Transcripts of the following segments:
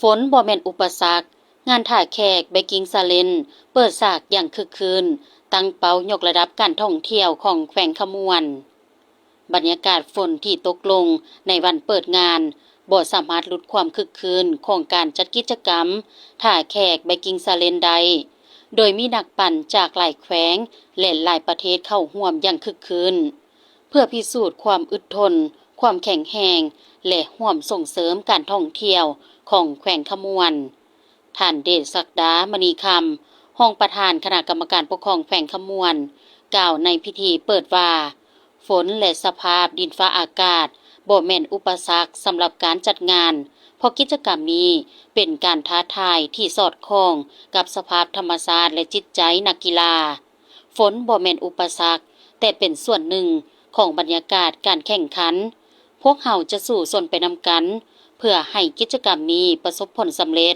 ฝนบ่แม่นอุปสรรคงานถ่ายแขก Baking Challenge เปิดฉากอย่างคึกคืนตั้งเป้ายกระดับการท่องเที่ยวของแขวงขมวนบรรยากาศฝนที่ตกลงในวันเปิดงานบ่สามารถลดความคึกคืนของการจัดกิจกรรมถ่ายแขก Baking Challenge ใดโดยมีนักปั่นจากหลายแขวงและหลายประเทศเข้าร่วมอย่างคึกคืนเพื่อพิสูจน์ความอึดทนความแข็งแรงและร่วมส่งเสริมการท่องเที่ยวของแขวงขมวนท่านเดชศักดามณีคำรองประธานคณะกรรมการปกครองแขวงขมวนกล่าวในพิธีเปิดว่าฝนและสภาพดินฟ้าอากาศบ่แม่นอุปสรรคสำหรับการจัดงานเพราะกิจกรรมนี้เป็นการท้าทายที่สอดคล้องกับสภาพธรรมชาติและจิตใจนักกีฬาฝนบ่แม่นอุปสรรคแต่เป็นส่วนหนึ่งของบรรยากาศการแข่งขันพวกเราจะสู่สนไปนำกันเพื่อให้กิจกรรมนี้ประสบผลสำเร็จ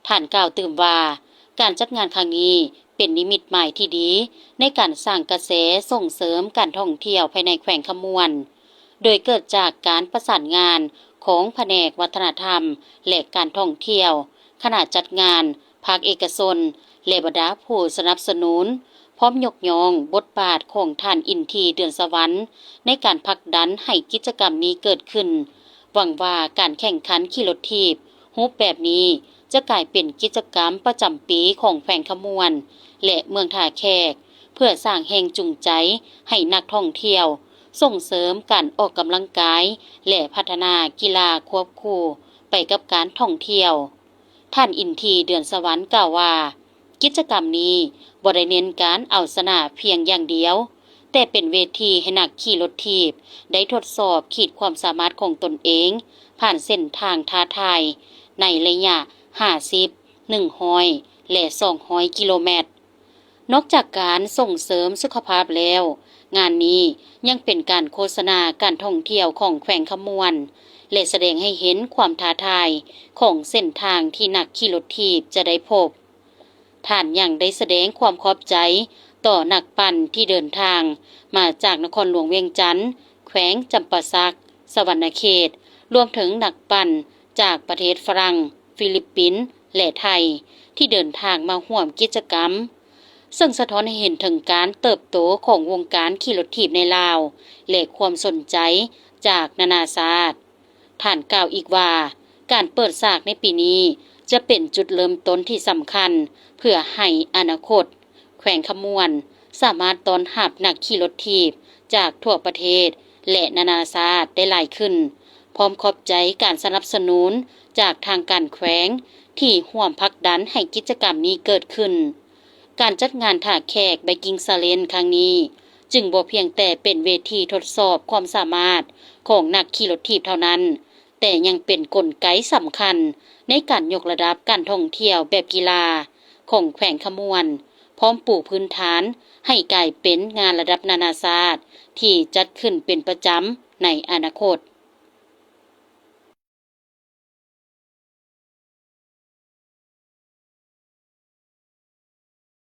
ท่านกล่าวเติมว่าการจัดงานครั้งนี้เป็นนิมิตหมายที่ดีในการสร้างกระแสส่งเสริมการท่องเที่ยวภายในแขวงขมวนโดยเกิดจากการประสานงานของแผนกวัฒนธรรมและการท่องเที่ยวขณะจัดงานภาคเอกชนและบรรดาผู้สนับสนุนพร้อมยกย่องบทบาทของท่านอินทีเดือนสวรรค์ในการผลักดันให้กิจกรรมนี้เกิดขึ้นหวังว่าการแข่งขันขี่รถถีบรูปแบบนี้จะกลายเป็นกิจกรรมประจำปีของแขวงขมวนและเมืองท่าแขกเพื่อสร้างแรงจูงใจให้นักท่องเที่ยวส่งเสริมการออกกำลังกายและพัฒนากีฬาควบคู่ไปกับการท่องเที่ยวท่านอินทีเดือนสวรรค์กล่าวว่ากิจกรรมนี้บ่ได้เน้นการเอาชนะเพียงอย่างเดียวแต่เป็นเวทีให้นักขี่รถถีบได้ทดสอบขีดความสามารถของตนเองผ่านเส้นทางท้าทายในระยะ50 100และ200กิโลเมตรนอกจากการส่งเสริมสุขภาพแล้วงานนี้ยังเป็นการโฆษณาการท่องเที่ยวของแขวงขมวนและแสดงให้เห็นความท้าทายของเส้นทางที่นักขี่รถถีบจะได้พบท่านยังได้แสดงความขอบใจต่อนักปั่นที่เดินทางมาจากนครหลวงเวียงจันทน์แขวงจำปาสักสวรรณเขตรวมถึงนักปั่นจากประเทศฝรั่งฟิลิปปินส์และไทยที่เดินทางมาร่วมกิจกรรมซึ่งสะท้อนให้เห็นถึงการเติบโตของวงการขี่รถถีบในลาวและความสนใจจากนานาชาติท่านกล่าวอีกว่าการเปิดฉากในปีนี้จะเป็นจุดเริ่มต้นที่สำคัญเพื่อให้อนาคตแขวงขมวนสามารถต้อนรับนักขี่รถถีบจากทั่วประเทศและนานาชาติได้หลายขึ้นพร้อมขอบใจการสนับสนุนจากทางการแขวงที่ร่วมผลักดันให้กิจกรรมนี้เกิดขึ้นการจัดงานถ่าแขก Baking Challenge ครั้งนี้จึงบ่เพียงแต่เป็นเวทีทดสอบความสามารถของนักขี่รถถีบเท่านั้นแต่ยังเป็นกลไกสำคัญในการยกระดับการท่องเที่ยวแบบกีฬาของแขวงขมวนพร้อมปูพื้นฐานให้กลายเป็นงานระดับนานาชาติที่จัดขึ้นเป็นประจำในอนาคต